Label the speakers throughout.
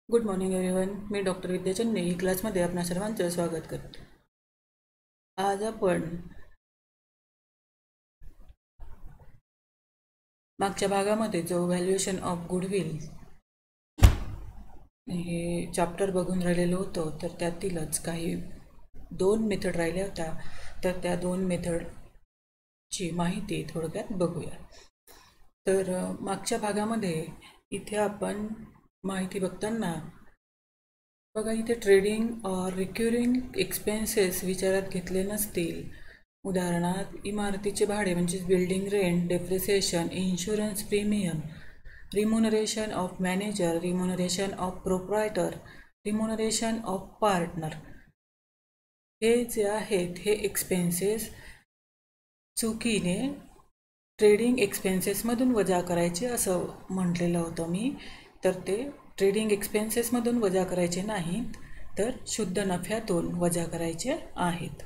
Speaker 1: Good morning everyone. मी doctor Vidya Channe क्लासमध्ये आपणा सर्वांचं स्वागत करते. आज आपण मागच्या भागामध्ये जो व्हॅल्युएशन ऑफ गुडविल हे चॅप्टर बघून राहिलेलो होतो, तर त्यातीलच काही दोन मेथड राहिल्या होत्या. तर त्या दोन मेथडची माहिती थोडक्यात बघूया. तर मागच्या भागामध्ये इथे आपण माहिती बघताना बघा, इथे ट्रेडिंग और रिक्युरिंग एक्सपेन्सेस विचारात घेतले नसतील. उदाहरणार्थ इमारतीचे भाडे म्हणजे building rent, depreciation, insurance premium, remuneration of manager, remuneration of proprietor, remuneration of partner, हे जे आहेत हे एक्सपेन्सेस चुकीने ट्रेडिंग एक्सपेन्सेसमधून वजा करायचे असं म्हटलेलं होतं मी. तर ते ट्रेडिंग एक्सपेन्सेसमधून वजा करायचे नाहीत, तर शुद्ध नफ्यातून वजा करायचे आहेत.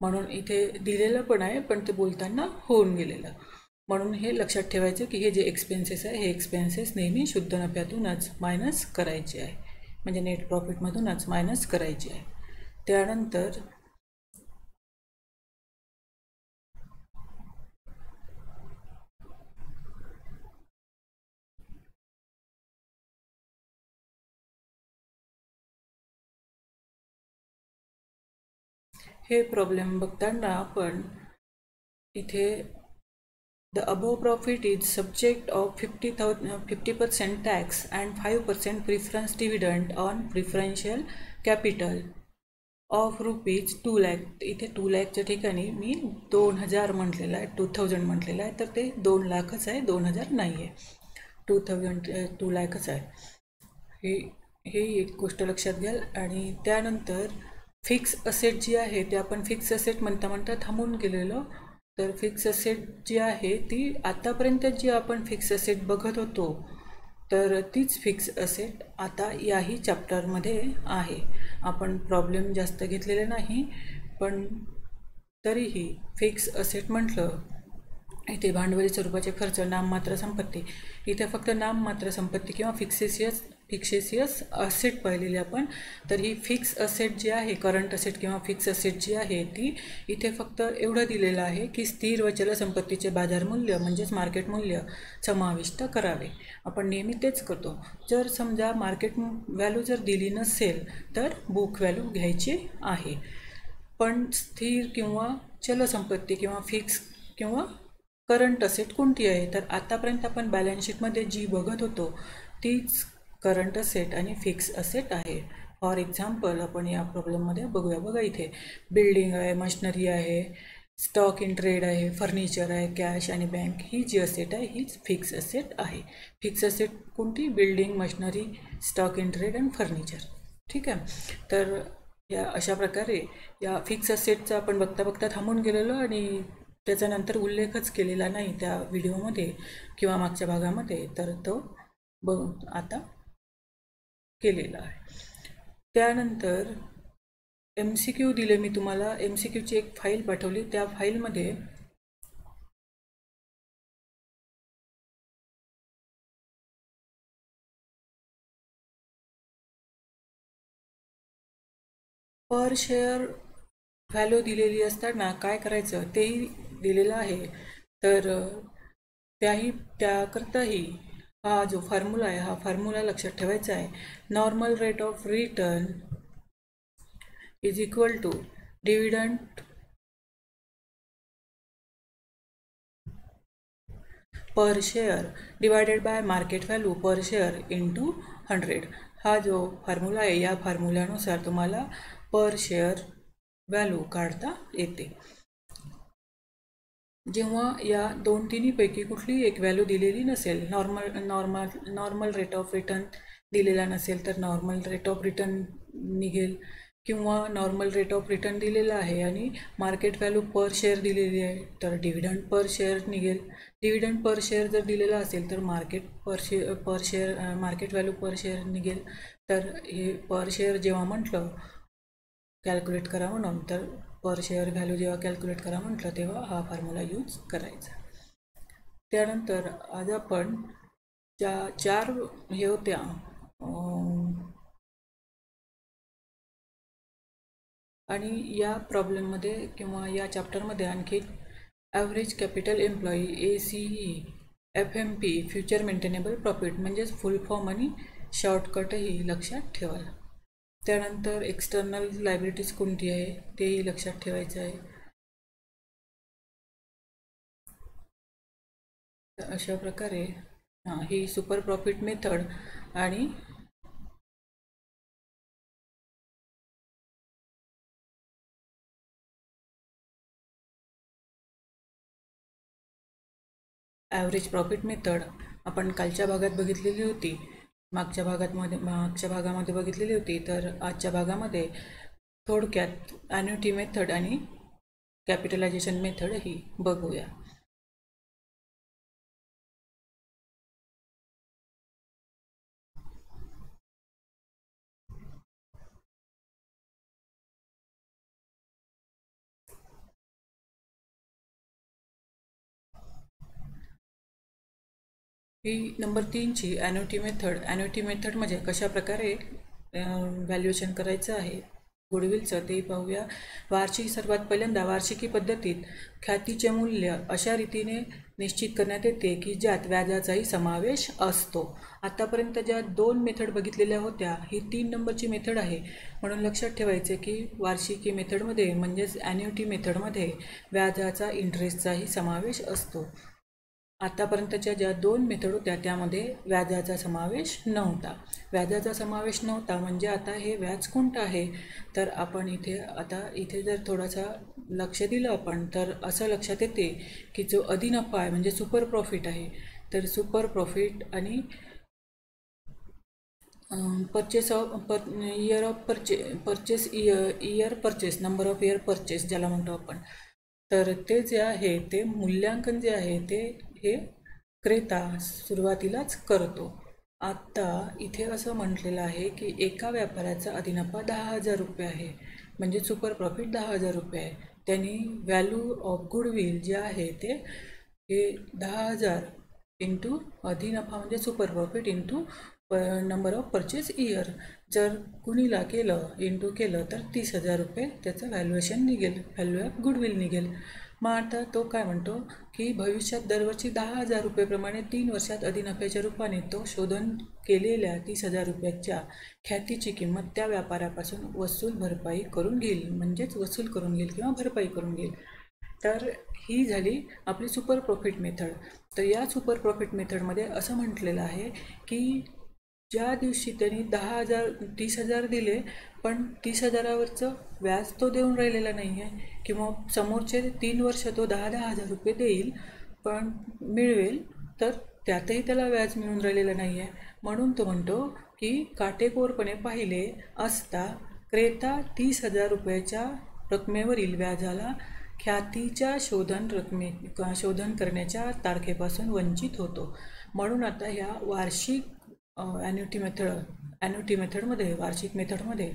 Speaker 1: म्हणून इथे दिलेलं पण आहे, पण ते बोलताना होऊन गेलेलं. म्हणून हे लक्षात ठेवायचं की हे जे एक्सपेन्सेस आहे हे एक्सपेन्सेस नेहमी शुद्ध नफ्यातूनच मायनस करायचे आहे, म्हणजे नेट प्रॉफिटमधूनच मायनस करायचे आहे. त्यानंतर हे प्रॉब्लेम बघताना आपण इथे the above profit is subject of 50% tax and 5% preference dividend on preferential capital of rupees 2 lakh. इथे 2 लाखच्या ठिकाणी मी 2000 म्हटलेलं आहे, 2000 म्हटलेलं आहे, तर ते 2 लाखच आहे, 2000 नाही आहे. 2 लाखच आहे. हे एक गोष्ट लक्षात घ्याल. आणि त्यानंतर फिक्स असेट जी आहे ते आपण फिक्स असेट म्हणता थांबून गेलेलो. तर फिक्स असेट जी आहे ती आतापर्यंत जी आपण फिक्स असेट बघत होतो, तर तीच फिक्स असेट आता याही चॅप्टरमध्ये आहे. आपण प्रॉब्लेम जास्त घेतलेले नाही, पण तरीही फिक्स असेट म्हटलं इथे भांडवली स्वरूपाचे खर्च, नाममात्र संपत्ती. इथे फक्त नाममात्र संपत्ती किंवा फिक्सेसियस असेट पाहिलेली आपण. तर ही फिक्स असेट जी आहे, करंट असेट किंवा फिक्स असेट जी आहे ती इथे फक्त एवढं दिलेलं आहे की स्थिर व चल संपत्तीचे बाजार मूल्य म्हणजेच मार्केट मूल्य समाविष्ट करावे. आपण नेहमी तेच करतो. जर समजा मार्केट व्हॅल्यू जर दिली नसेल तर बुक व्हॅल्यू घ्यायची आहे. पण स्थिर किंवा चल संपत्ती किंवा फिक्स किंवा करंट असेट कोणती आहे, तर आतापर्यंत आपण बॅलन्स शीटमध्ये जी बघत होतो तीच करंट असेट आणि फिक्स असेट आहे. फॉर एक्झाम्पल आपण या प्रॉब्लेममध्ये बघूया. बघा, इथे बिल्डिंग आहे, मशिनरी आहे, स्टॉक इन ट्रेड आहे, फर्निचर आहे, कॅश आणि बँक, ही जी असेट आहे हीच फिक्स असेट आहे. फिक्स असेट कोणती? Building, machinery, stock in trade आणि फर्निचर. ठीक आहे. तर या अशा प्रकारे या फिक्स असेटचा आपण बघता थांबून गेलेलो आणि त्याच्यानंतर उल्लेखच केलेला नाही त्या व्हिडिओमध्ये किंवा मागच्या भागामध्ये, तर तो आता केलेला आहे. त्यानंतर MCQ दिले मी तुम्हाला. MCQची एक फाईल पाठवली. त्या फाईलमध्ये पर शेअर व्हॅल्यू दिलेली असताना काय करायचं तेही दिलेलं आहे. तर त्याकरताही हा जो फॉर्म्युला आहे हा फॉर्म्युला लक्षात ठेवायचा आहे. Normal rate of return is equal to dividend per share divided by market value per share into 100. हा जो फॉर्म्युला आहे या फॉर्म्युल्यानुसार तुम्हाला पर शेअर व्हॅल्यू काढता येते. जेव्हा या तिन्हीपैकी कुठलीही एक व्हॅल्यू दिलेली नसेल, नॉर्मल रेट ऑफ रिटर्न दिलेला नसेल तर नॉर्मल रेट ऑफ रिटर्न निघेल, किंवा नॉर्मल रेट ऑफ रिटर्न दिलेला आहे आणि मार्केट व्हॅल्यू पर शेअर दिलेली आहे तर डिव्हिडंड पर शेअर निघेल. डिव्हिडंड पर शेअर जर दिलेला असेल तर मार्केट व्हॅल्यू पर शेअर निघेल. तर हे पर शेअर जेव्हा म्हटलं कॅल्क्युलेट करा म्हणून, तर पर शेअर व्हॅल्यू जेव्हा कॅल्क्युलेट करा म्हटलं तेव्हा हा फॉर्म्युला यूज करायचा. त्यानंतर आज आपण ज्या 4 हे होत्या आणि या प्रॉब्लेममध्ये किंवा या चॅप्टरमध्ये आणखी average capital employee ACE FMP future maintainable profit म्हणजेच फुल फॉर्म आणि शॉर्टकटही लक्षात ठेवा. त्यानंतर एक्सटर्नल लायबिलिटीज कोणती आहे तेही लक्षात ठेवायचं आहे. अशा प्रकारे ही सुपर प्रॉफिट मेथड आणि ॲव्हरेज प्रॉफिट मेथड आपण कालच्या भागात बघितलेली होती, मागच्या भागामध्ये बघितलेली होती. तर आजच्या भागामध्ये थोडक्यात ॲन्युटी मेथड आणि कॅपिटलायझेशन मेथड ही बघूया. ही नंबर 3ची ॲन्युटी मेथड म्हणजे कशा प्रकारे व्हॅल्युएशन करायचं आहे गुडविलचं ते पाहूया. सर्वात पहिल्यांदा वार्षिकी पद्धतीत ख्यातीचे मूल्य अशा रीतीने निश्चित करण्यात येते की ज्यात व्याजाचाही समावेश असतो. आतापर्यंत ज्या 2 मेथड बघितलेल्या होत्या ही 3 नंबरची मेथड आहे. म्हणून लक्षात ठेवायचे की वार्षिकी मेथडमध्ये म्हणजेच ॲन्युटी मेथडमध्ये व्याजाचा इंटरेस्टचाही समावेश असतो. आतापर्यंतच्या ज्या 2 मेथड होत्या त्यामध्ये व्याजाचा समावेश नव्हता. म्हणजे आता हे व्याज कोणतं आहे तर आपण इथे जर थोडासा लक्ष दिलं आपण तर असं लक्षात येते की जो अधिनफा आहे म्हणजे सुपर प्रॉफिट आहे. तर सुपर प्रॉफिट आणि नंबर ऑफ इयर परचेस ज्याला म्हणतो आपण. तर ते जे आहे ते मूल्यांकन जे आहे ते हे क्रेता सुरुवातीलाच करतो. आत्ता इथे असं म्हटलेलं आहे की एका व्यापाऱ्याचा अधिनफा 10,000 रुपये आहे म्हणजे सुपर प्रॉफिट 10,000 रुपये आहे. त्यांनी व्हॅल्यू ऑफ गुडविल जे आहे ते हे 10,000 इंटू अधिनफा म्हणजे super profit into number of purchase year जर कुणीला इंटू केलं तर 30,000 रुपये त्याचं व्हॅल्युएशन व्हॅल्यू ऑफ गुडविल निघेल. मग आता तो काय म्हणतो की भविष्यात दरवर्षी 10,000 रुपयेप्रमाणे 3 वर्षात अधिनफ्याच्या रूपाने तो शोधन केलेल्या 30,000 रुपयाच्या ख्यातीची किंमत त्या व्यापाऱ्यापासून वसूल भरपाई करून घेईल किंवा भरपाई करून घेईल. तर ही झाली आपली सुपर प्रॉफिट मेथड. तर या सुपर प्रॉफिट मेथडमध्ये असं म्हटलेलं आहे की ज्या दिवशी त्यांनी 30,000 दिले पण 30,000वरचं व्याज तो देऊन राहिलेला नाही आहे किंवा समोरचे 3 वर्ष तो 10,000 रुपये देईल पण मिळवेल तर त्यातही त्याला व्याज मिळून राहिलेलं नाही आहे. म्हणून तो म्हणतो की काटेकोरपणे पाहिले असता क्रेता 30,000 रुपयाच्या रकमेवरील व्याजाला ख्यातीच्या शोधन करण्याच्या तारखेपासून वंचित होतो. म्हणून आता ह्या वार्षिक ॲन्युटी मेथडमध्ये वार्षिक मेथडमध्ये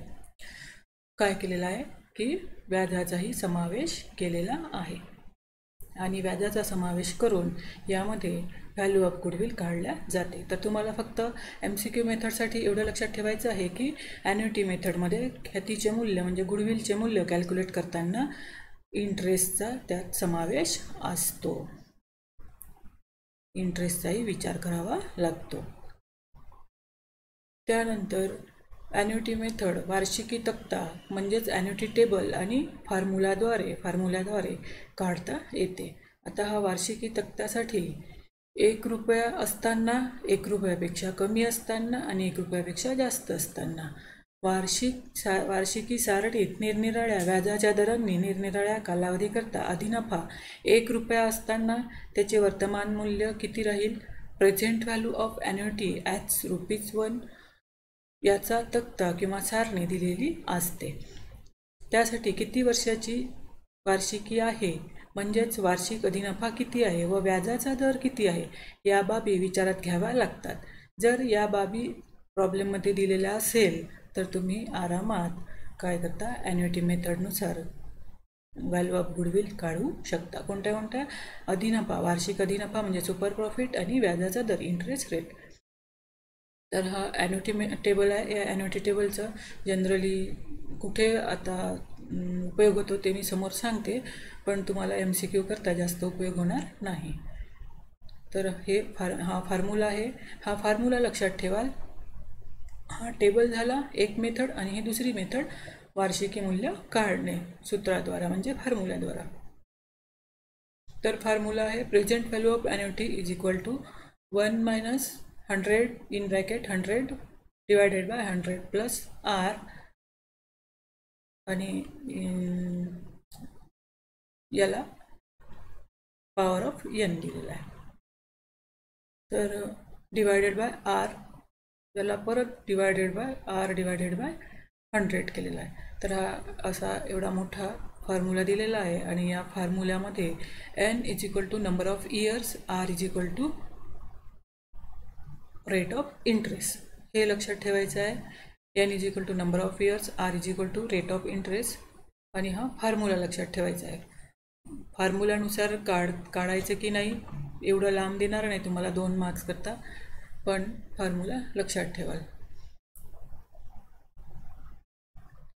Speaker 1: काय केलेलं आहे की व्याजाचाही समावेश केलेला आहे आणि व्याजाचा समावेश करून यामध्ये व्हॅल्यू ऑफ गुडविल काढल्या जाते. तर तुम्हाला फक्त MCQ मेथडसाठी एवढं लक्षात ठेवायचं आहे की ॲन्युटी मेथडमध्ये ख्यातीचे मूल्य म्हणजे गुडविलचे मूल्य कॅल्क्युलेट करताना इंटरेस्टचा त्यात समावेश असतो. इंटरेस्टचाही विचार करावा लागतो. त्यानंतर ॲन्युटी मेथड वार्षिकी तक्ता म्हणजेच ॲन्युटी टेबल आणि फॉर्म्युल्याद्वारे काढता येते. आता हा वार्षिकी तक्त्यासाठी 1 रुपया असताना, 1 रुपयापेक्षा कमी असताना आणि 1 रुपयापेक्षा जास्त असताना वार्षिकी सारणीत निरनिराळ्या व्याजाच्या दरांनी निरनिराळ्या कालावधीकरता अधिनफा 1 रुपया असताना त्याचे वर्तमान मूल्य किती राहील प्रेझेंट व्हॅल्यू ऑफ ॲन्युटी ॲज ₹1 याचा तक्ता किंवा सारणी दिलेली असते. त्यासाठी किती वर्षाची वार्षिकी आहे म्हणजेच वार्षिक अधिनफा किती आहे व व्याजाचा दर किती आहे या बाबी विचारात घ्याव्या लागतात. जर या बाबी प्रॉब्लेममध्ये दिलेल्या असेल तर तुम्ही आरामात काय करता ॲन्युटी मेथडनुसार व्हॅल्यू ऑफ गुडविल काढू शकता. कोणत्या अधिनफा वार्षिक अधिनफा म्हणजे सुपर प्रॉफिट आणि व्याजाचा दर इंटरेस्ट रेट. तर हा ॲन्युटी टेबल आहे. या ॲन्युटी टेबलचा जनरली कुठे आता उपयोग होतो ते मी समोर सांगते, पण तुम्हाला MCQ करता जास्त उपयोग होणार नाही. तर हा फॉर्म्युला आहे. हा फॉर्म्युला लक्षात ठेवाल. हा टेबल झाला एक मेथड, आणि ही दुसरी मेथड वार्षिकी मूल्य काढणे सूत्राद्वारा म्हणजे फॉर्म्युल्याद्वारा. तर फॉर्म्युला आहे present value of annuity is equal to 1 minus 100 in bracket 100 divided by 100 plus R, आणि याला पॉवर ऑफ n दिलेला आहे. तर डिवायडेड बाय R याला परत divided by R divided by 100 केलेला आहे. तर हा असा एवढा मोठा फॉर्म्युला दिलेला आहे, आणि या फॉर्म्युल्यामध्ये n is equal to number of years, R is equal to rate of interest हे लक्षात ठेवायचं आहे. n is equal to number of years, R is equal to rate of interest, आणि हा फॉर्म्युला लक्षात ठेवायचा आहे. फॉर्म्युल्यानुसार काढायचं की नाही एवढं लांब देणार नाही तुम्हाला 2 मार्क्स करता, पण फॉर्म्युला लक्षात ठेवाल.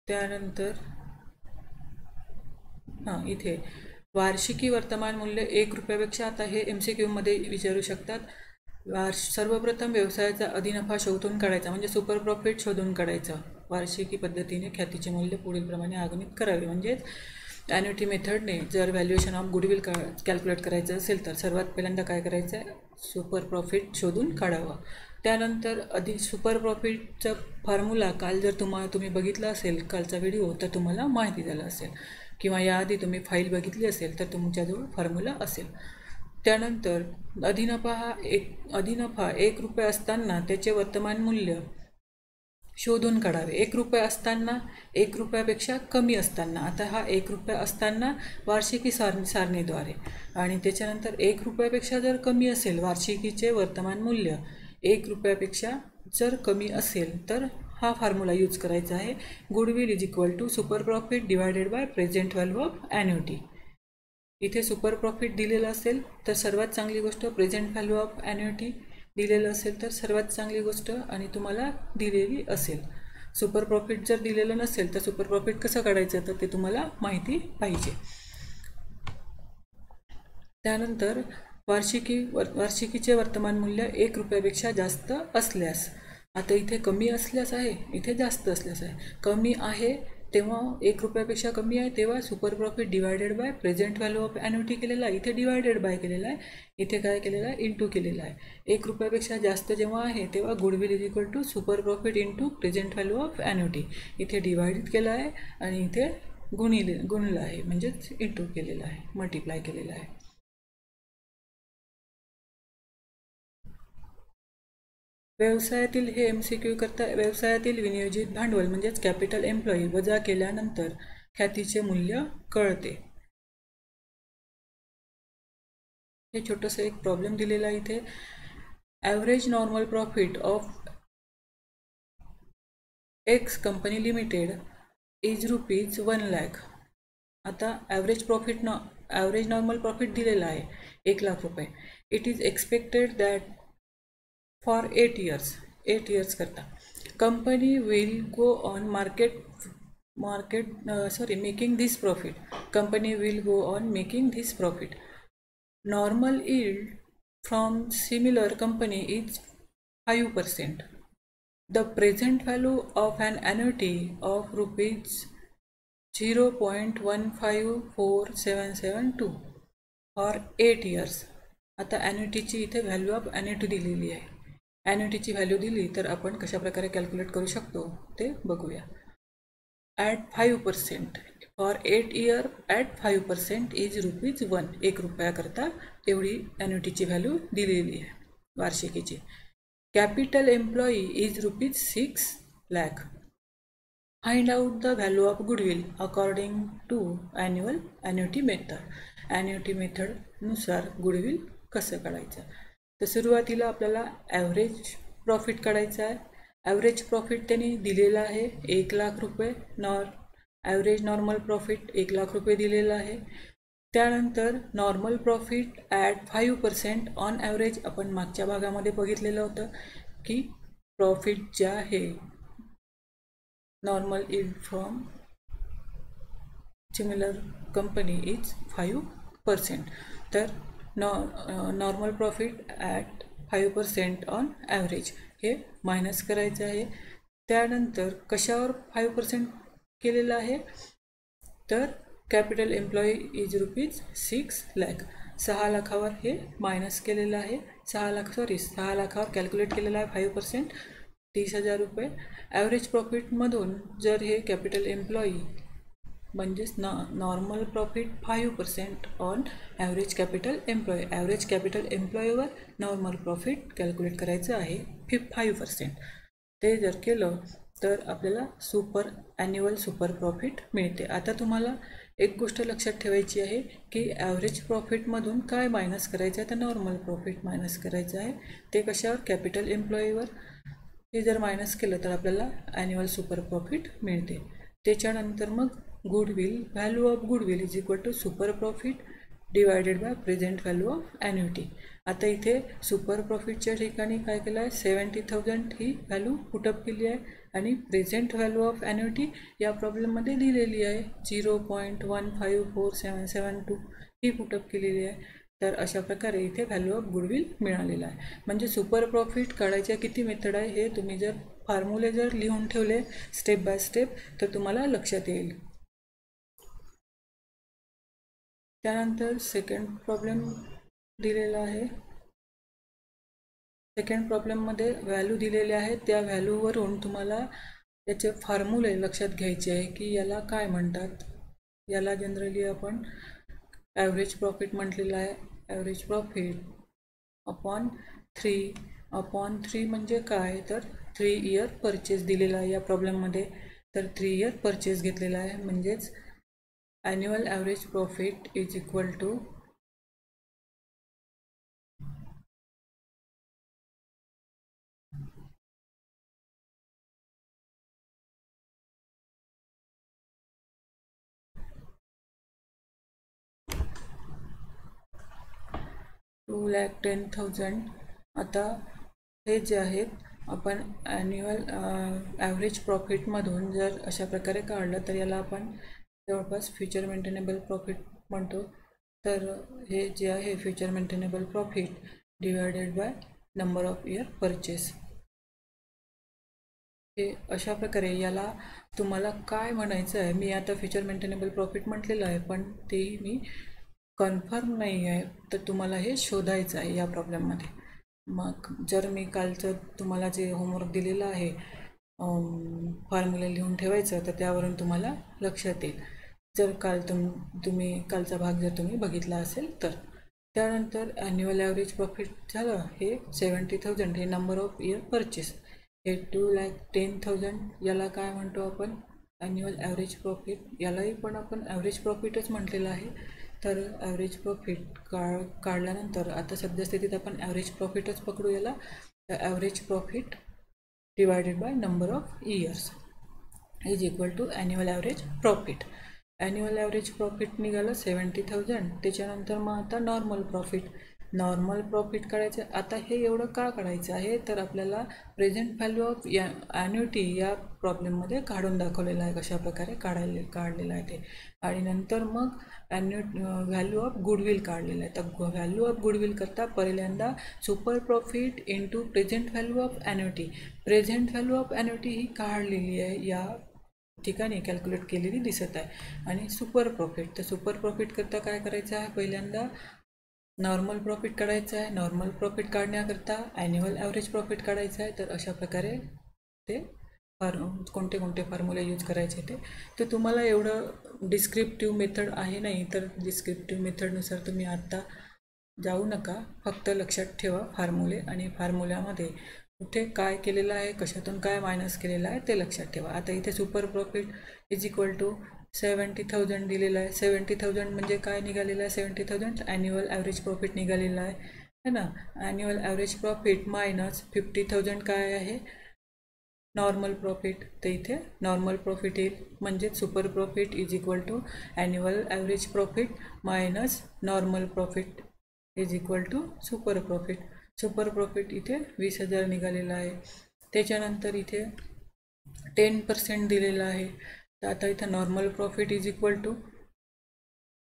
Speaker 1: त्यानंतर इथे वार्षिकी वर्तमान मूल्य 1 रुपयापेक्षा, आता हे MCQ मध्ये विचारू शकतात. सर्वप्रथम व्यवसायाचा अधिनफा शोधून काढायचा म्हणजे सुपर प्रॉफिट शोधून काढायचा. वार्षिकी पद्धतीने ख्यातीचे मूल्य पुढीलप्रमाणे आगणित करावे. म्हणजेच ॲन्युटी मेथडने जर व्हॅल्युएशन ऑफ गुडविल कॅल्क्युलेट करायचं असेल तर सर्वात पहिल्यांदा काय करायचं आहे, सुपर प्रॉफिट शोधून काढावं. त्यानंतर सुपर प्रॉफिटचा फॉर्म्युला काल जर तुम्ही बघितला असेल कालचा व्हिडिओ, तर तुम्हाला माहिती झालं असेल, किंवा याआधी तुम्ही फाईल बघितली असेल तर तुमच्याजवळ फॉर्म्युला असेल. त्यानंतर अधिनफा 1 रुपये असताना त्याचे वर्तमान मूल्य शोधून काढावे. 1 रुपये असताना 1 रुपयापेक्षा कमी असताना, आता हा 1 रुपया असताना वार्षिकी सारणीद्वारे, आणि त्याच्यानंतर 1 रुपयापेक्षा जर कमी असेल वार्षिकीचे वर्तमान मूल्य 1 रुपयापेक्षा जर कमी असेल तर हा फॉर्म्युला यूज करायचा आहे. Goodwill is equal to super profit divided by present value of annuity. इथे सुपर प्रॉफिट दिलेलं असेल तर सर्वात चांगली गोष्ट, प्रेझेंट व्हॅल्यू ऑफ ॲन्युटी दिलेलं असेल तर सर्वात चांगली गोष्ट, आणि तुम्हाला दिलेली असेल. सुपर प्रॉफिट जर दिलेलं नसेल तर सुपर प्रॉफिट कसं काढायचं तर ते तुम्हाला माहिती पाहिजे. त्यानंतर वार्षिकीचे वर्तमान मूल्य 1 रुपयापेक्षा जास्त असल्यास, आता इथे कमी असल्यास आहे, इथे जास्त असल्यास आहे. कमी आहे तेव्हा 1 रुपयापेक्षा कमी आहे तेव्हा super profit divided by present value of annuity केलेला आहे. इथे डिवायडेड बाय केलेला आहे, इथे काय केलेलं आहे, इंटू केलेला आहे. 1 रुपयापेक्षा जास्त जेव्हा आहे तेव्हा goodwill is equal to super profit into present value of annuity. इथे डिवाइड केलं आहे आणि इथे गुणलं आहे, म्हणजेच इंटू केलेलं आहे, मल्टिप्लाय केलेलं आहे. व्यवसायातील हे MCQ करता व्यवसायातील विनियोजित भांडवल म्हणजेच कॅपिटल एम्प्लॉई वजा केल्यानंतर ख्यातीचे मूल्य कळते. हे छोटंसं एक प्रॉब्लेम दिलेला आहे इथे. Average normal profit of x company limited is rupees 1 lakh. आता ॲव्हरेज नॉर्मल प्रॉफिट दिलेला आहे 1 लाख रुपये. It is expected that for 8 years करता company will go on making this profit. Company will go on making this profit. Normal yield from similar company is 5%. The present value of an annuity of rupees 0.154772 for 8 years. आता ॲन्युटीची इथे value of ॲन्युटी दिलेली आहे. ॲन्युटीची value दिली तर आपण कशा प्रकारे calculate करू शकतो ते बघूया. At 5% for 8 years at 5% is rupees 1. 1 रुपयाकरता एवढी ॲन्युटीची व्हॅल्यू दिलेली आहे वार्षिकीची. Capital employee is rupees 6 lakh. Find out the value of goodwill according to annuity method. Annuity मेथडनुसार गुडविल कसं काढायचं. तर सुरुवातीला आपल्याला ॲव्हरेज प्रॉफिट काढायचं आहे. ॲव्हरेज प्रॉफिट त्यांनी दिलेला आहे 1 लाख रुपये. ॲव्हरेज नॉर्मल प्रॉफिट 1 लाख रुपये दिलेला आहे. त्यानंतर normal profit at 5% on average. आपण मागच्या भागामध्ये बघितलेलं होतं की प्रॉफिट जे आहे normal yield from similar company is 5%. तर normal profit at 5% on average हे मायनस करायचं आहे. त्यानंतर कशावर 5% केलेलं आहे तर कॅपिटल एम्प्लॉई इज ₹6 लाख. 6 लाखावर हे मायनस केलेलं आहे. 6 लाखावर कॅल्क्युलेट केलेलं आहे 5%, 30,000 रुपये. ॲव्हरेज प्रॉफिटमधून जर हे कॅपिटल एम्प्लॉई म्हणजेच normal profit 5% on average capital employee. Average capital एम्प्लॉईवर नॉर्मल प्रॉफिट कॅल्क्युलेट करायचं आहे 5%. ते जर केलं तर आपल्याला ॲन्युअल सुपर प्रॉफिट मिळते. आता तुम्हाला एक गोष्ट लक्षात ठेवायची आहे की ॲव्हरेज प्रॉफिटमधून काय मायनस करायचं आहे तर नॉर्मल प्रॉफिट मायनस करायचं आहे. ते कशावर कॅपिटल एम्प्लॉईवर. हे जर मायनस केलं तर आपल्याला ॲन्युअल सुपर प्रॉफिट मिळते. त्याच्यानंतर मग goodwill, value of goodwill is equal to super profit divided by present value of annuity. आता इथे सुपर प्रॉफिटच्या ठिकाणी काय केलं आहे 70,000 ही व्हॅल्यू पुटअप केली आहे आणि प्रेझेंट व्हॅल्यू ऑफ ॲन्युटी या प्रॉब्लेममध्ये दिलेली आहे 0.154772 ही पुटअप केलेली आहे. तर अशा प्रकारे इथे व्हॅल्यू ऑफ गुडविल मिळालेला आहे. म्हणजे सुपर प्रॉफिट काढायच्या किती मेथड आहे हे तुम्ही जर फॉर्म्युले जर लिहून ठेवले स्टेप बाय स्टेप तर तुम्हाला लक्षात येईल. त्यानंतर सेकंड प्रॉब्लेम दिलेला आहे. सेकंड प्रॉब्लेममध्ये व्हॅल्यू दिलेले आहेत. त्या व्हॅल्यूवरून तुम्हाला त्याचे फॉर्म्युले लक्षात घ्यायचे आहे की याला काय म्हणतात. याला जनरली आपण ॲव्हरेज प्रॉफिट म्हटलेलं आहे. ॲव्हरेज प्रॉफिट अपॉन 3 म्हणजे काय तर 3 इयर परचेस दिलेला आहे या प्रॉब्लेममध्ये. तर 3 इयर परचेस घेतलेला आहे म्हणजेच annual average profit is equal to $210,000. आता हे जे आहेत आपण ॲन्युअल ॲव्हरेज प्रॉफिटमधून जर अशा प्रकारे काढलं तर याला आपण जवळपास फ्युचर मेंटेनेबल प्रॉफिट म्हणतो. तर हे जे आहे future maintainable profit divided by number of year purchase. हे अशा प्रकारे याला तुम्हाला काय म्हणायचं आहे. मी आता फ्युचर मेंटेनेबल प्रॉफिट म्हटलेलं आहे पण तेही मी कन्फर्म नाही आहे तर तुम्हाला हे शोधायचं आहे या प्रॉब्लेममध्ये. मग जर मी कालचं तुम्हाला जे होमवर्क दिलेलं आहे फॉर्म्युला लिहून ठेवायचं तर त्यावरून तुम्हाला लक्षात येईल जर काल तुम्ही कालचा भाग जर तुम्ही बघितला असेल तर. त्यानंतर ॲन्युअल ॲव्हरेज प्रॉफिट झालं हे 70,000 हे नंबर ऑफ इयर परचेस. हे 210,000 याला काय म्हणतो आपण ॲन्युअल ॲव्हरेज प्रॉफिट. यालाही पण आपण ॲव्हरेज प्रॉफिटच म्हटलेलं आहे. तर ॲव्हरेज प्रॉफिट काढल्यानंतर आता सद्यस्थितीत आपण ॲव्हरेज प्रॉफिटच पकडू याला. तर average profit divided by number of years is equal to annual average profit. Annual average profit निघालं 70,000. त्याच्यानंतर मग आता नॉर्मल प्रॉफिट काढायचं. आता हे एवढं का काढायचं आहे तर आपल्याला प्रेझेंट व्हॅल्यू ऑफ ॲन्युटी या प्रॉब्लेममध्ये काढून दाखवलेलं आहे कशा प्रकारे काढलेलं आहे ते. आणि नंतर मग व्हॅल्यू ऑफ गुडविल काढलेलं आहे. तर व्हॅल्यू ऑफ गुडविल करता पहिल्यांदा super profit into present value of annuity. Present value of annuity ही काढलेली आहे या ठिकाणी कॅल्क्युलेट केलेली दिसत आहे. आणि सुपर प्रॉफिट तर सुपर प्रॉफिट करता काय करायचं आहे पहिल्यांदा नॉर्मल प्रॉफिट काढायचं आहे. नॉर्मल प्रॉफिट काढण्याकरता ॲन्युअल ॲव्हरेज प्रॉफिट काढायचं आहे. तर अशा प्रकारे ते कोणते फॉर्म्युले यूज करायचे ते. तर तुम्हाला एवढं डिस्क्रिप्टिव्ह मेथड आहे नाही तर डिस्क्रिप्टिव्ह मेथडनुसार तुम्ही आत्ता जाऊ नका. फक्त लक्षात ठेवा फॉर्म्युले आणि फॉर्म्युल्यामध्ये कुठे काय केलेलं आहे कशातून काय मायनस केलेलं आहे ते लक्षात ठेवा. आता इथे super profit is equal to 70,000 दिलेलं आहे. 70,000 म्हणजे काय निघालेलं आहे 70,000 ॲन्युअल ॲव्हरेज प्रॉफिट निघालेलं आहे ना. ॲन्युअल ॲव्हरेज प्रॉफिट मायनस 50,000 काय आहे नॉर्मल प्रॉफिट. तर इथे नॉर्मल प्रॉफिट येईल म्हणजेच super profit is equal to annual average profit minus normal profit is equal to super profit. Super profit इथे 20,000 निघालेलं आहे. त्याच्यानंतर इथे 10% दिलेलं आहे. तर आता इथं normal profit is equal to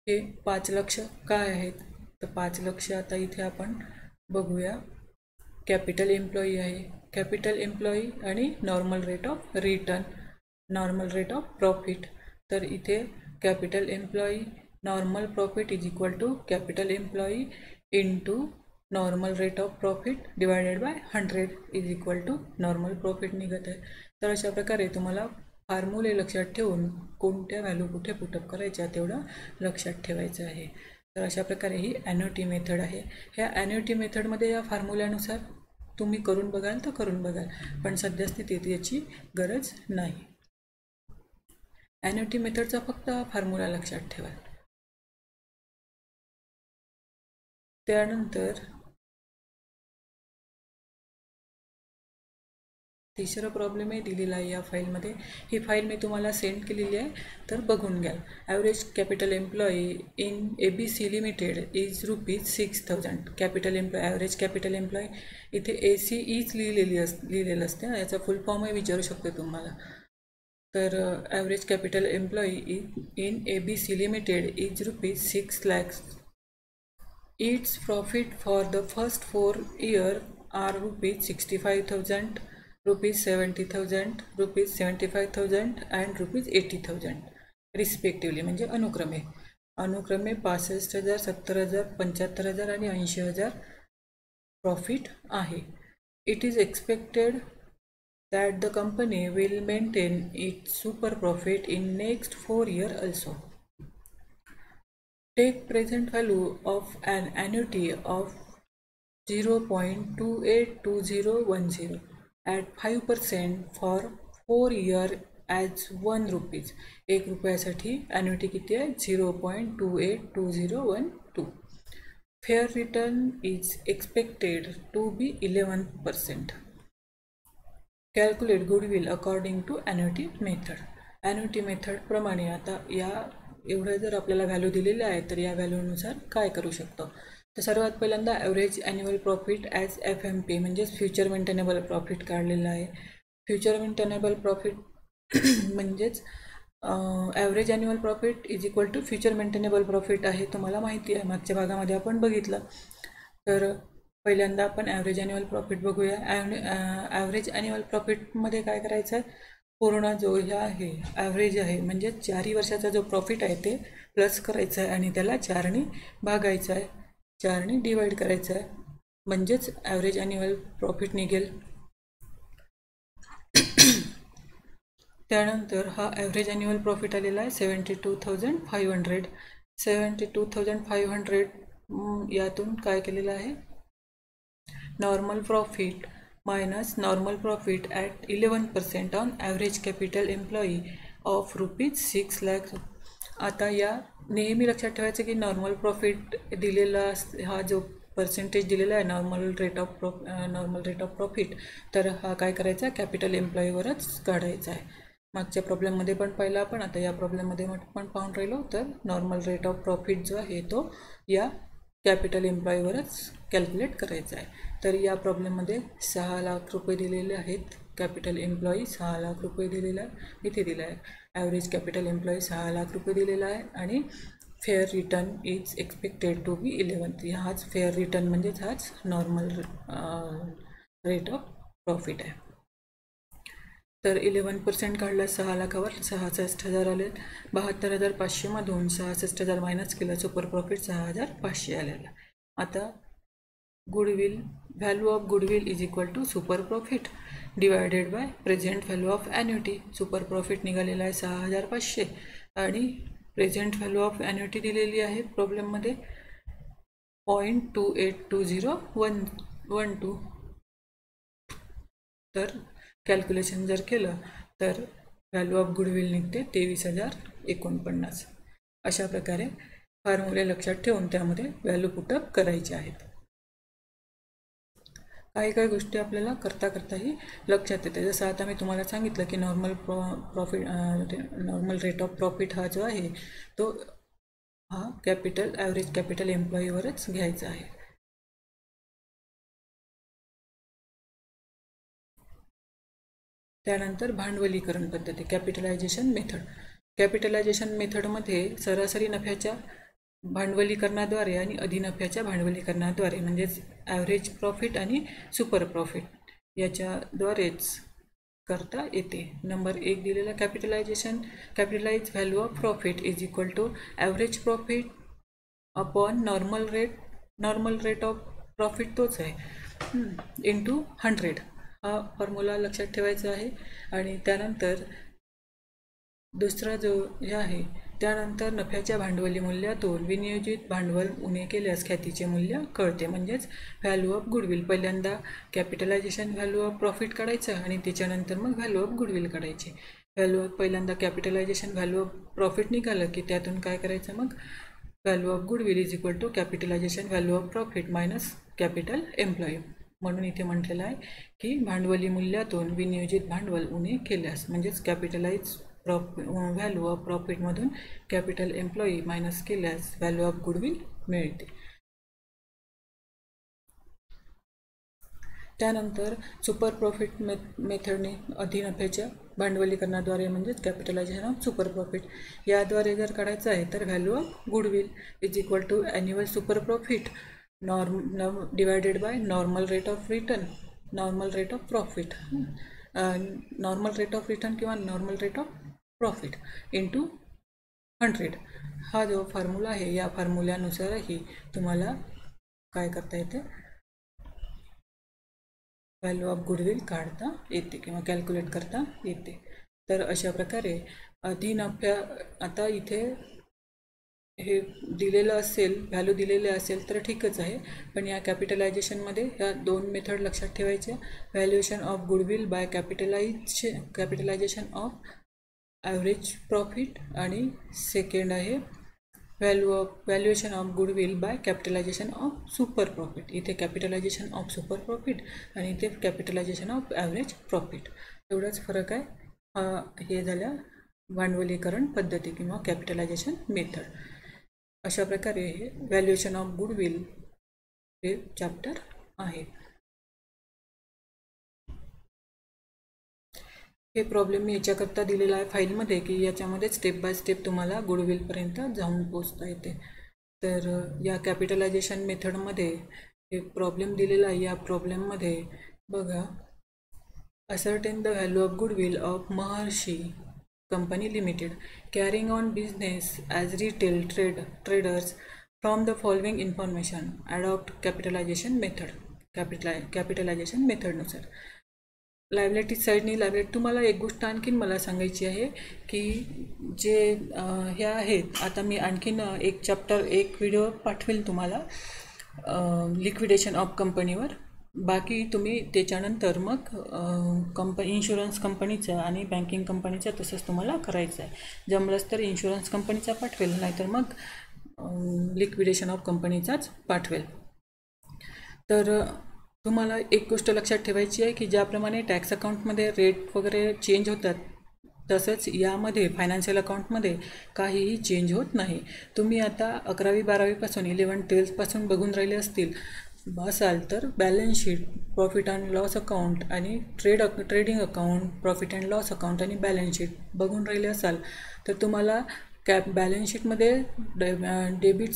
Speaker 1: हे 5 लक्ष काय आहेत, तर 5 लक्ष आता इथे आपण बघूया. कॅपिटल एम्प्लॉई आहे, कॅपिटल एम्प्लॉई आणि normal rate of return, normal rate of profit. तर इथे capital employee normal profit is equal to capital employee into normal rate of profit divided by 100 is equal to normal profit निघत आहे. तर अशा प्रकारे तुम्हाला फॉर्म्युले लक्षात ठेवून कोणत्या व्हॅल्यू कुठे पुटअप करायच्या तेवढं लक्षात ठेवायचं आहे. तर अशा प्रकारे ही ॲन्युटी मेथड आहे. ह्या ॲन्युटी मेथडमध्ये या फॉर्म्युल्यानुसार तुम्ही करून बघाल तर करून बघाल, पण सद्यस्थितीत याची गरज नाही. ॲन्युटी मेथडचा फक्त फॉर्म्युला लक्षात ठेवा. त्यानंतर तिसरा प्रॉब्लेम आहे दिलेला आहे या फाईलमध्ये. ही फाईल मी तुम्हाला सेंड केलेली आहे, तर बघून घ्या. Average capital employee in ABC limited is ₹6,000. Capital employee, average capital employee इथे ACEच लिहिलेलं असते. याचा फुल फॉर्मही विचारू शकतो तुम्हाला. तर average capital employee in ABC limited is ₹6 lakhs. Its profit for the first 4 years are ₹65,000, ₹70,000, ₹75,000 and ₹80,000 respectively, म्हणजे अनुक्रमे 65,000, 70,000, 75,000 आणि 80,000 प्रॉफिट आहे. It is expected that the company will maintain its super profit in next 4 years also. Take present value of an annuity of 0.282010 at 5% for 4 years as ₹1. 1 रुपयासाठी ॲन्युटी किती आहे? 0.282012. Fair return is expected to be 11%. Calculate goodwill according to annuity method. Annuity method प्रमाणे आता या एवढ्या जर आपल्याला value दिलेल्या आहेत तर या व्हॅल्यूनुसार काय करू शकतो. तर सर्वात पहिल्यांदा average annual profit as FMP म्हणजेच फ्युचर मेंटेनेबल प्रॉफिट काढलेलं आहे. फ्युचर मेंटेनेबल प्रॉफिट म्हणजेच average annual profit is equal to future maintainable profit आहे. तुम्हाला माहिती आहे, मागच्या भागामध्ये आपण बघितलं. तर पहिल्यांदा आपण ॲव्हरेज ॲन्युअल प्रॉफिट बघूया. ॲव्हरेज ॲन्युअल प्रॉफिटमध्ये काय करायचं आहे, पूर्ण जो ह्या आहे ॲव्हरेज आहे म्हणजे 4 वर्षाचा जो प्रॉफिट आहे ते प्लस करायचं आहे आणि त्याला 4ने भागायचं आहे, 4ने डिवाईड करायचं आहे, म्हणजेच ॲव्हरेज ॲन्युअल प्रॉफिट निघेल. त्यानंतर हा ॲव्हरेज ॲन्युअल प्रॉफिट आलेला आहे 72,500. 72,500 यातून काय केलेलं आहे, normal profit minus normal profit at 11% on average capital employee of ₹6 lakhs. आता या नेहमी लक्षात ठेवायचं की नॉर्मल प्रॉफिट दिलेला हा जो पर्सेंटेज दिलेला आहे नॉर्मल रेट ऑफ प्रॉफिट, तर हा काय करायचा कॅपिटल एम्प्लॉईवरच काढायचा आहे. मागच्या प्रॉब्लेममध्ये पण पाहिला आपण, आता या प्रॉब्लेममध्ये पण पाहून राहिलो. तर नॉर्मल रेट ऑफ प्रॉफिट जो आहे तो या कॅपिटल एम्प्लॉईवरच कॅल्क्युलेट करायचा आहे. तर या प्रॉब्लेममध्ये 6 लाख रुपये दिलेले आहेत. कॅपिटल एम्प्लॉई 6 लाख रुपये दिलेला आहे, इथे दिला आहे. ॲव्हरेज कॅपिटल एम्प्लॉई 6 लाख रुपये दिलेला आहे आणि fair return is expected to be 11. हाच फेअर रिटर्न म्हणजेच हाच नॉर्मल रेट ऑफ प्रॉफिट आहे. तर 11% काढला 6 लाखावर 66,000 आले. 72,500मधून 66,000 मायनस केलं, सुपर प्रॉफिट 6,500 आलेला. आता goodwill, value of goodwill is equal to super profit divided by present value of annuity. Super profit निघालेला आहे 6,500 आणि प्रेझेंट व्हॅल्यू ऑफ ॲन्युटी दिलेली आहे प्रॉब्लेममध्ये 0.282012. तर कॅल्क्युलेशन जर केलं तर व्हॅल्यू ऑफ गुडविल निघते 23,049. अशा प्रकारे फॉर्म्युले लक्षात ठेवून त्यामध्ये व्हॅल्यू पुटअप करायचे आहेत. काही गोष्टी आपल्याला करताही लक्षात येते. जसं आता मी तुम्हाला सांगितलं की नॉर्मल रेट ऑफ प्रॉफिट हा जो आहे तो हा ॲव्हरेज कॅपिटल एम्प्लॉईवरच घ्यायचा आहे. त्यानंतर भांडवलीकरण पद्धती, कॅपिटलायझेशन मेथड. कॅपिटलायझेशन मेथडमध्ये सरासरी नफ्याच्या भांडवलीकरणाद्वारे आणि अधिनफ्याच्या भांडवलीकरणाद्वारे म्हणजेच ॲव्हरेज प्रॉफिट आणि सुपर प्रॉफिट याच्याद्वारेच करता येते. नंबर 1 दिलेला capitalise value of profit is equal to average profit upon normal rate of profit तोच आहे इंटू 100. हा फॉर्म्युला लक्षात ठेवायचा आहे. आणि त्यानंतर दुसरा जो हे आहे, त्यानंतर नफ्याच्या भांडवली मूल्यातून विनियोजित भांडवल उणे केल्यास ख्यातीचे मूल्य कळते. म्हणजेच व्हॅल्यू ऑफ गुडविल. पहिल्यांदा कॅपिटलायझेशन व्हॅल्यू ऑफ प्रॉफिट काढायचं आणि त्याच्यानंतर मग व्हॅल्यू ऑफ गुडविल काढायची. पहिल्यांदा कॅपिटलायझेशन व्हॅल्यू ऑफ प्रॉफिट निघालं की त्यातून काय करायचं, मग value of goodwill is equal to capitalisation value of profit minus capital employee. म्हणून इथे म्हटलेलं आहे की भांडवली मूल्यातून विनियोजित भांडवल उणे केल्यास, म्हणजेच कॅपिटलाइज व्हॅल्यू ऑफ प्रॉफिटमधून कॅपिटल एम्प्लॉई मायनस केल्यास व्हॅल्यू ऑफ गुडविल मिळते. त्यानंतर सुपर प्रॉफिट मेथडने अधिनफ्याच्या भांडवलीकरणाद्वारे म्हणजेच कॅपिटलायझेशन ऑफ सुपर प्रॉफिट याद्वारे जर काढायचं आहे तर value of goodwill is equal to annual super profit divided by normal rate of return, normal rate of profit, normal rate of return किंवा normal rate of profit into 100. हा जो formula आहे या फॉर्म्युल्यानुसारही तुम्हाला काय करता येते, व्हॅल्यू ऑफ गुडविल काढता येते किंवा कॅल्क्युलेट करता येते. तर अशा प्रकारे अधिनफ्या, आता इथे हे दिलेलं असेल, व्हॅल्यू दिलेले असेल तर ठीकच आहे, पण या कॅपिटलायझेशनमध्ये ह्या 2 मेथड लक्षात ठेवायच्या. Valuation of goodwill by capitalisation of average profit आणि सेकंड आहे valuation of goodwill by capitalisation of super profit. इथे कॅपिटलायझेशन ऑफ सुपर प्रॉफिट आणि इथे कॅपिटलायझेशन ऑफ ॲव्हरेज प्रॉफिट, एवढाच फरक आहे. हे झाल्या भांडवलीकरण पद्धती किंवा कॅपिटलायझेशन मेथड. अशा प्रकारे हे व्हॅल्युएशन ऑफ गुडविल हे चॅप्टर आहे. हे प्रॉब्लेम मी याच्याकरता दिलेला आहे फाईलमध्ये की याच्यामध्ये स्टेप बाय स्टेप तुम्हाला गुडविलपर्यंत जाऊन पोचता येते. तर या कॅपिटलायझेशन मेथडमध्ये हे प्रॉब्लेम दिलेला आहे. या प्रॉब्लेममध्ये बघा, ascertain the value of goodwill of Maharshi company limited carrying on business as retail traders from the following information. Adopt capitalisation method. Capitalisation मेथडनुसार लायबिलिटी साईडनी तुम्हाला एक गोष्ट आणखीन मला सांगायची आहे की जे हे आहेत, आता मी आणखीन एक व्हिडिओ पाठवेल तुम्हाला लिक्विडेशन ऑफ कंपनीवर. बाकी तुम्ही त्याच्यानंतर मग इन्शुरन्स कंपनीचा आणि बँकिंग कंपनीचा तसंच तुम्हाला करायचं आहे. जमलंच तर इन्शुरन्स कंपनीचा पाठवेल, नाहीतर मग लिक्विडेशन ऑफ कंपनीचाच पाठवेल. तर तुम्हाला एक गोष्ट लक्षात ठेवायची आहे की ज्याप्रमाणे टॅक्स अकाउंटमध्ये रेट वगैरे चेंज होतात, तसंच यामध्ये फायनान्शियल अकाउंटमध्ये काहीही चेंज होत नाही. तुम्ही आता 11वी 12वीपासून 11th 12thपासून बघून राहिले असाल तर balance sheet, profit and loss account आणि trading account, profit and loss account आणि बॅलन्स शीट बघून राहिले असाल तर तुम्हाला बॅलन्स शीटमध्ये डेबिट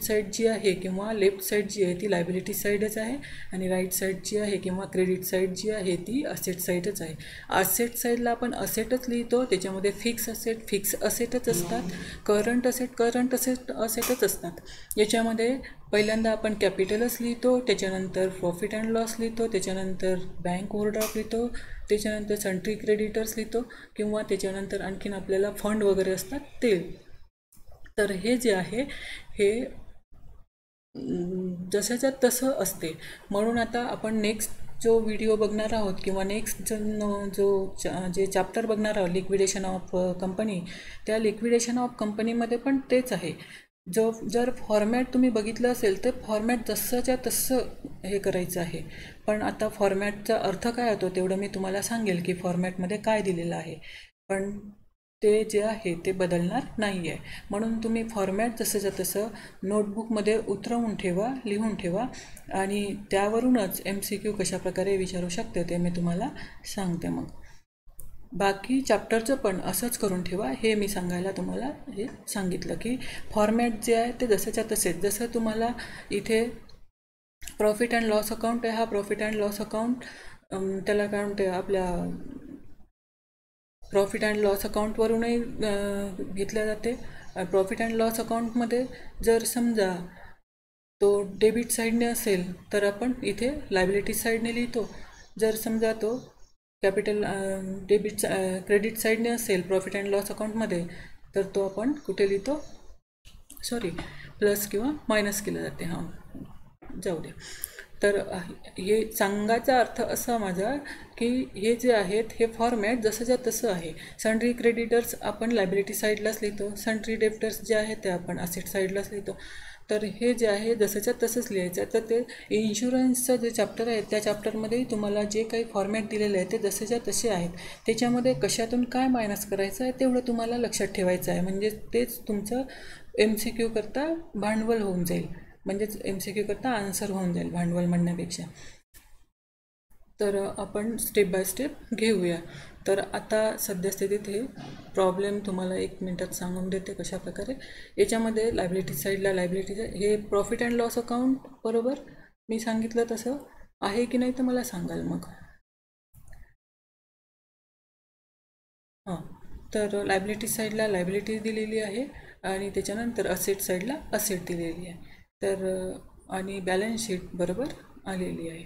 Speaker 1: साईड जी आहे किंवा लेफ्ट साईड जी आहे ती लायबिलिटी साईडच आहे आणि राईट साईड जी आहे किंवा क्रेडिट साईड जी आहे ती असेट साईडच आहे. असेट साईडला आपण असेटच लिहितो, त्याच्यामध्ये फिक्स असेटच असतात, करंट असेटच असतात. याच्यामध्ये पहिल्यांदा आपण कॅपिटलच लिहितो, त्याच्यानंतर प्रॉफिट अँड लॉस लिहितो, त्याच्यानंतर बँक ओव्हरड्राफ्ट लिहितो, त्याच्यानंतर सन्ट्री क्रेडिटर्स लिहितो किंवा त्याच्यानंतर आणखीन आपल्याला फंड वगैरे असतात ते. तर हे जे आहे हे जसंच्या तसं असते. म्हणून आता आपण नेक्स्ट जो व्हिडिओ बघणार आहोत किंवा नेक्स्ट जे चॅप्टर बघणार आहोत लिक्विडेशन ऑफ कंपनी, त्या लिक्विडेशन ऑफ कंपनीमध्ये पण तेच आहे. जर फॉर्मॅट तुम्ही बघितलं असेल तर फॉर्मॅट जसंच्या तसं हे करायचं आहे. पण आता फॉर्मॅटचा अर्थ काय होतो तेवढं मी तुम्हाला सांगेल की फॉर्मॅटमध्ये काय दिलेलं आहे. पण ते जे आहे ते बदलणार नाही आहे. म्हणून तुम्ही फॉर्मॅट जसंच्या तसं नोटबुकमध्ये उतरवून ठेवा, लिहून ठेवा आणि त्यावरूनच MCQ कशाप्रकारे विचारू शकते ते मी तुम्हाला सांगते. मग बाकी चॅप्टरचं पण असंच करून ठेवा. हे मी सांगायला तुम्हाला हे सांगितलं की फॉर्मॅट जे आहे ते जसंच्या तसेच. जसं तुम्हाला इथे प्रॉफिट अँड लॉस अकाउंट आहे, हा प्रॉफिट अँड लॉस अकाउंट त्याला काय म्हणते आपल्या प्रॉफिट अँड लॉस अकाउंटवरूनही घेतल्या जाते. प्रॉफिट अँड लॉस अकाउंटमध्ये जर समजा तो डेबिट साईडने असेल तर आपण इथे लायबिलिटी साईडने लिहितो. जर समजा तो कॅपिटल क्रेडिट साईडने असेल प्रॉफिट अँड लॉस अकाउंटमध्ये तर तो आपण कुठे लिहितो, प्लस किंवा मायनस केलं जाते. हां, जाऊ दे. तर हे सांगायचा अर्थ असा माझा की हे जे आहेत हे फॉर्मॅट जसंच्या तसं आहे. सन्ड्री क्रेडिटर्स आपण लायबिलिटी साईडलाच लिहितो, सन्ड्री डेब्टर्स जे आहेत ते आपण असेट साईडलाच लिहितो. तर हे जे आहे जसंच्या तसंच लिहायचं. तर ते इन्शुरन्सचं जे चॅप्टर आहे त्या चॅप्टरमध्येही तुम्हाला जे काही फॉर्मॅट दिलेले आहे ते जसेच्या तसे आहेत. त्याच्यामध्ये कशातून काय मायनस करायचं आहे तेवढं तुम्हाला लक्षात ठेवायचं आहे. म्हणजे तेच तुमचं MCQ करता भांडवल होऊन जाईल, म्हणजेच MCQ करता आन्सर होऊन जाईल भांडवल म्हणण्यापेक्षा. तर आपण स्टेप बाय स्टेप घेऊया. तर आता सद्यस्थितीत हे प्रॉब्लेम तुम्हाला 1 मिनिटात सांगून देते कशा प्रकारे. याच्यामध्ये लायबिलिटी साईडला हे प्रॉफिट अँड लॉस अकाउंट बरोबर मी सांगितलं तसं आहे की नाही तर मला सांगाल मग. हां, तर लायबिलिटी साईडला लायबिलिटी दिलेली आहे आणि त्याच्यानंतर असेट साईडला असेट दिलेली आहे. तर आणि बॅलन्स शीट बरोबर आलेली आहे.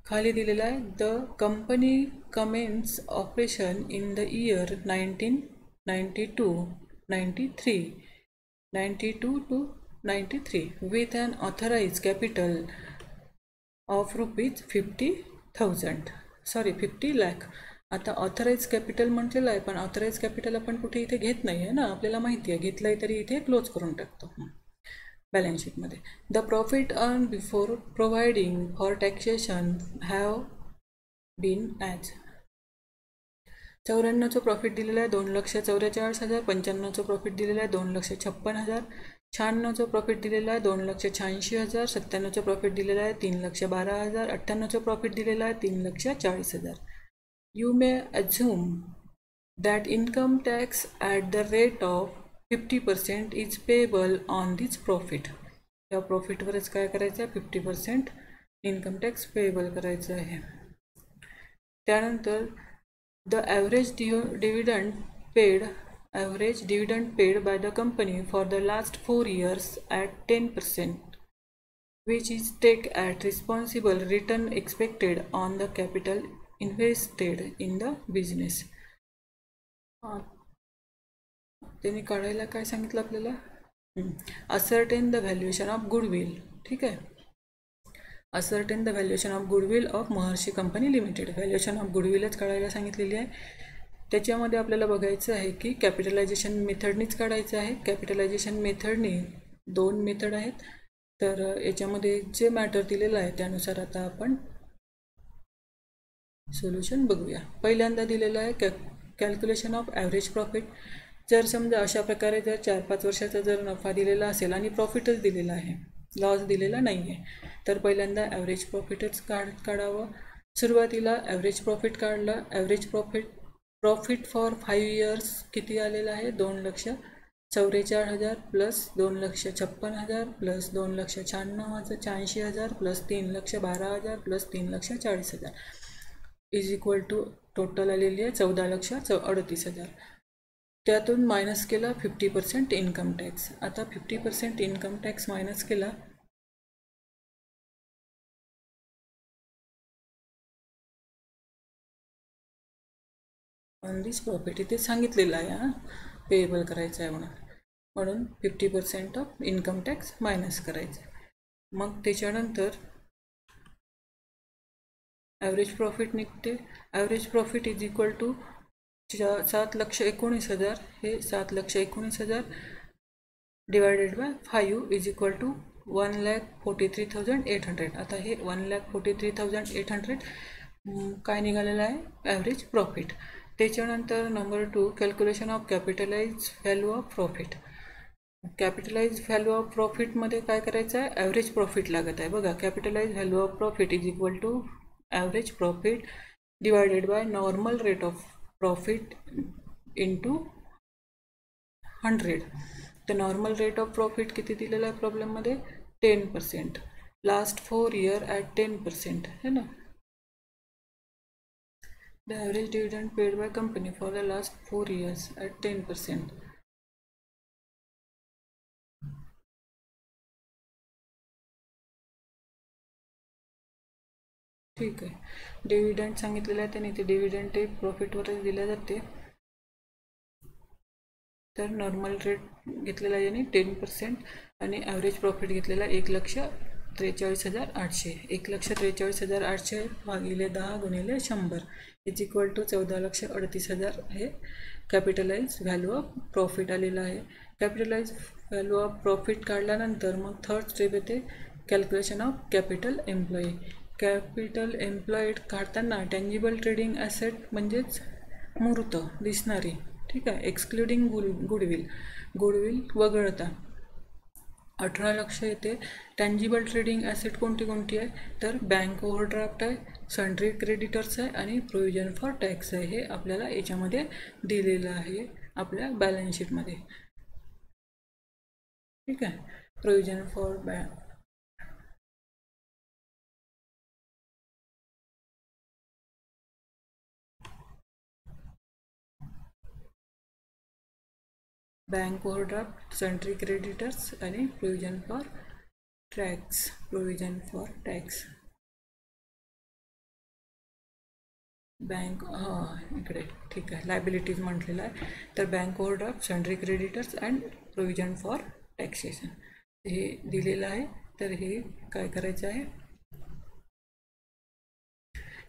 Speaker 1: खाली दिलेला आहे the company Cummins operation in the year 1992 to 93 with an authorized capital of rupees 50 lakh. आता ऑथराईज कॅपिटल म्हटलेलं आहे पण ऑथराईज कॅपिटल आपण कुठे इथे घेत नाही आहे ना, आपल्याला माहिती आहे. घेतलं आहे तरी इथे क्लोज करून टाकतो बॅलन्स शीटमध्ये. The profit earn before providing for taxation have been as 94चं प्रॉफिट दिलेलं आहे 2,44,000. 95चं प्रॉफिट दिलेलं आहे 2,56,000. 96चं प्रॉफिट दिलेलं आहे 2,86,000. 97चं प्रॉफिट दिलेलं आहे 3,12,000. 98चं प्रॉफिट दिलेलं आहे 3,40,000. You may assume that income tax at the rate of 50% is payable on this profit. या प्रॉफिटवरच काय करायचं आहे 50% इन्कम टॅक्स पेएबल करायचं आहे. त्यानंतर the average dividend paid by the company for the last 4 years at 10%, which is take at responsible return expected on the capital invested in the business. त्यांनी काढायला काय सांगितलं आपल्याला, ascertain the valuation of goodwill. ठीक आहे, ascertain the valuation of goodwill of Maharshi company limited. Valuation of गुडविलच काढायला सांगितलेली आहे. त्याच्यामध्ये आपल्याला बघायचं आहे की कॅपिटलायझेशन मेथडनीच काढायचं आहे. कॅपिटलायझेशन मेथडनी 2 मेथड आहेत. तर याच्यामध्ये जे मॅटर दिलेलं आहे त्यानुसार आता आपण सोल्युशन बघूया. पहिल्यांदा दिलेलं आहे कॅल्क्युलेशन ऑफ ॲव्हरेज प्रॉफिट. जर समजा अशा प्रकारे जर 4-5 वर्षाचा जर नफा दिलेला असेल आणि प्रॉफिटच दिलेला आहे, लॉस दिलेला नाही आहे, तर पहिल्यांदा ॲव्हरेज प्रॉफिटच काढावं. सुरुवातीला ॲव्हरेज प्रॉफिट काढलं. ॲव्हरेज प्रॉफिट फॉर 5 इयर्स किती आलेलं आहे 2,44,000 plus 2,56,000 plus 2,96,000 plus 3,12,000 plus 3,40,000 is equal to total आलेली आहे 14,38,000. त्यातून मायनस केला 50% इन्कम टॅक्स. आता 50% इन्कम टॅक्स मायनस केला ऑन दिस प्रॉफिट. इथे सांगितलेलं आहे हां पेएबल करायचं आहे म्हणून 50% ऑफ इन्कम टॅक्स मायनस करायचं आहे. मग त्याच्यानंतर ॲव्हरेज प्रॉफिट निघते. Average profit is equal to 7,19,000. हे 7,19,000 divided by 5 is equal to 1,43,800. आता हे 1,43,800 काय निघालेलं आहे ॲव्हरेज प्रॉफिट. त्याच्यानंतर number 2 calculation of capitalise value of profit. Capitalise value of प्रॉफिटमध्ये काय करायचं आहे, ॲव्हरेज प्रॉफिट लागत आहे बघा. Capitalise value of profit is equal to average profit divided by normal rate of profit into 100. तर नॉर्मल रेट ऑफ प्रॉफिट किती दिलेला आहे प्रॉब्लेममध्ये, 10%. लास्ट 4 year ॲट 10% है ना. The average dividend paid by company for the last 4 years at 10%. ठीक आहे. Dividend सांगितलेलं आहे त्याने, ते डिव्हिडंड ते प्रॉफिटवरच दिले जाते. तर नॉर्मल रेट घेतलेला आहे याने 10% आणि ॲव्हरेज प्रॉफिट घेतलेला 1,43,800. 1,43,800 भागिले 10 गुणिले 100 इज इक्वल टू 14,38,000 हे कॅपिटलाइज व्हॅल्यू ऑफ प्रॉफिट आलेलं आहे. कॅपिटलाइज व्हॅल्यू ऑफ प्रॉफिट काढल्यानंतर मग थर्ड स्टेप येते calculation of capital employee. Capital employed काढताना टँजिबल ट्रेडिंग ॲसेट म्हणजेच मूर्त दिसणारी, ठीक आहे, एक्सक्लुडिंग गुडविल वगळता 18 लाख येते. टँजिबल ट्रेडिंग ॲसेट कोणती कोणती आहे, तर बँक ओव्हरड्राफ्ट आहे, सन्ड्री क्रेडिटर्स आहे आणि प्रोव्हिजन फॉर टॅक्स आहे. हे आपल्याला याच्यामध्ये दिलेलं आहे आपल्या बॅलन्स शीटमध्ये, ठीक आहे. Provision for bank overdraft, sundry creditors आणि प्रोव्हिजन फॉर टॅक्स. बँक इकडे ठीक आहे लायबिलिटीज म्हटलेलं आहे. तर bank overdraft, sundry creditors and provision for taxation हे दिलेलं आहे. तर हे काय करायचं आहे,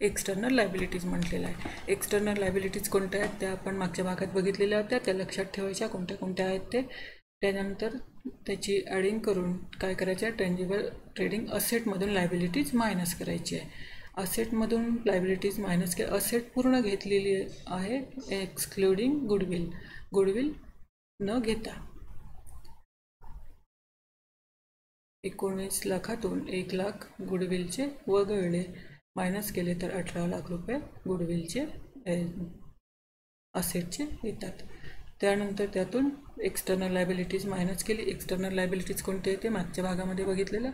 Speaker 1: एक्सटर्नल लायबिलिटीज म्हटलेलं आहे. एक्सटर्नल लायबिलिटीज कोणत्या आहेत त्या आपण मागच्या भागात बघितलेल्या होत्या, त्या लक्षात ठेवायच्या कोणत्या कोणत्या आहेत ते. त्यानंतर त्याची ॲडिंग करून काय करायचं आहे, टँजिबल ट्रेडिंग असेटमधून लायबिलिटीज मायनस करायची आहे. असेटमधून लायबिलिटीज मायनस के असेट पूर्ण घेतलेली आहे एक्सक्लुडिंग गुडविल न घेता. 19 लाखातून 1 लाख गुडविलचे वगळले, मायनस केले तर 18 लाख रुपये गुडविलचे असेटचे येतात. त्यानंतर त्यातून एक्सटर्नल लायबिलिटीज मायनस केली. एक्सटर्नल लायबिलिटीज कोणते येते मागच्या भागामध्ये बघितलेलं.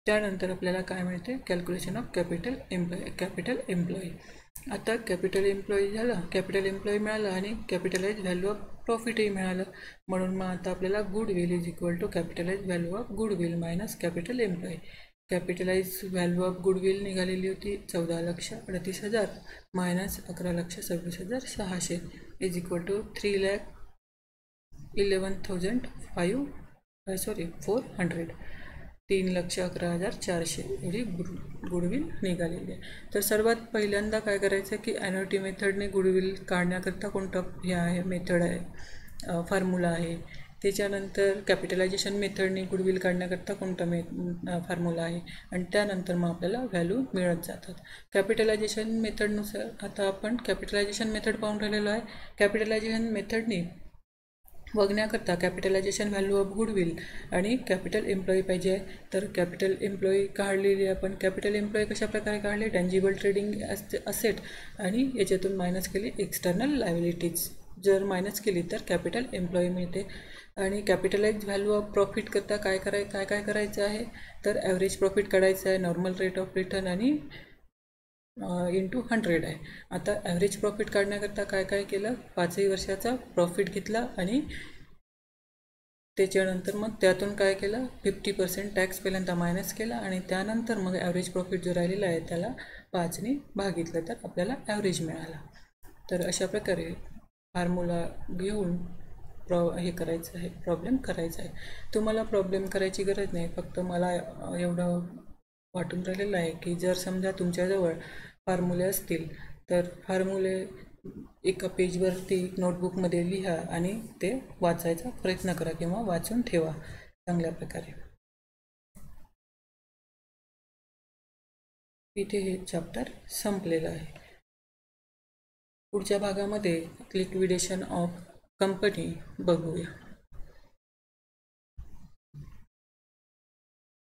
Speaker 1: त्यानंतर आपल्याला काय मिळते, कॅल्क्युलेशन ऑफ कॅपिटल एम्प्लॉई. आता कॅपिटल एम्प्लॉई झालं, कॅपिटल एम्प्लॉई मिळालं आणि कॅपिटलाइज व्हॅल्यू ऑफ प्रॉफिटही मिळालं. म्हणून मग आता आपल्याला goodwill is equal to capitalise value of goodwill minus capital employee. Capitalise value of goodwill निघालेली होती 14,38,000 मायनस 11,26,600 इज इक्वल टू 3,11,400. 3,11,400 एवढी गुडविल निघालेली आहे. तर सर्वात पहिल्यांदा काय करायचं की ॲन्युटी मेथडने गुडविल काढण्याकरता कोणता हे आहे मेथड आहे, फॉर्म्युला आहे. त्याच्यानंतर कॅपिटलायझेशन मेथडने गुडविल काढण्याकरता कोणता फॉर्म्युला आहे आणि त्यानंतर मग आपल्याला व्हॅल्यू मिळत जातात. कॅपिटलायझेशन मेथडनुसार आता आपण कॅपिटलायझेशन मेथड पाहून राहिलेलो आहे. कॅपिटलायझेशन मेथडने बघण्याकरता कॅपिटलायझेशन व्हॅल्यू ऑफ गुडविल आणि कॅपिटल एम्प्लॉई पाहिजे. तर कॅपिटल एम्प्लॉई काढलेली आपण. कॅपिटल एम्प्लॉई कशाप्रकारे काढले, टँजिबल ट्रेडिंग असेट आणि याच्यातून मायनस केली एक्सटर्नल लायबिलिटीज. जर मायनस केली तर कॅपिटल एम्प्लॉई मिळते. आणि कॅपिटलाइज व्हॅल्यू ऑफ प्रॉफिट करता काय करायचं आहे, तर ॲव्हरेज प्रॉफिट काढायचं आहे, नॉर्मल रेट ऑफ रिटर्न आणि इंटू 100 आहे. आता ॲव्हरेज प्रॉफिट काढण्याकरता काय केलं, 5 वर्षाचा प्रॉफिट घेतला आणि त्याच्यानंतर मग त्यातून काय केलं, 50% टॅक्स पहिल्यांदा मायनस केला आणि त्यानंतर मग ॲव्हरेज प्रॉफिट जो राहिलेला आहे त्याला 5ने भागितलं तर आपल्याला ॲव्हरेज मिळाला. तर अशा प्रकारे फॉर्म्युला घेऊन हे करायचं आहे, प्रॉब्लेम करायचा आहे. तुम्हाला प्रॉब्लेम करायची गरज नाही, फक्त मला एवढं वाटून राहिलेलं आहे की जर समजा तुमच्याजवळ फॉर्म्युले असतील तर फॉर्म्युले एका पेजवरती नोटबुकमध्ये लिहा आणि ते वाचायचा प्रयत्न करा किंवा वाचून ठेवा चांगल्या प्रकारे. इथे हे चॅप्टर संपलेलं आहे. पुढच्या भागामध्ये लिक्विडेशन ऑफ कंपनी बघूया.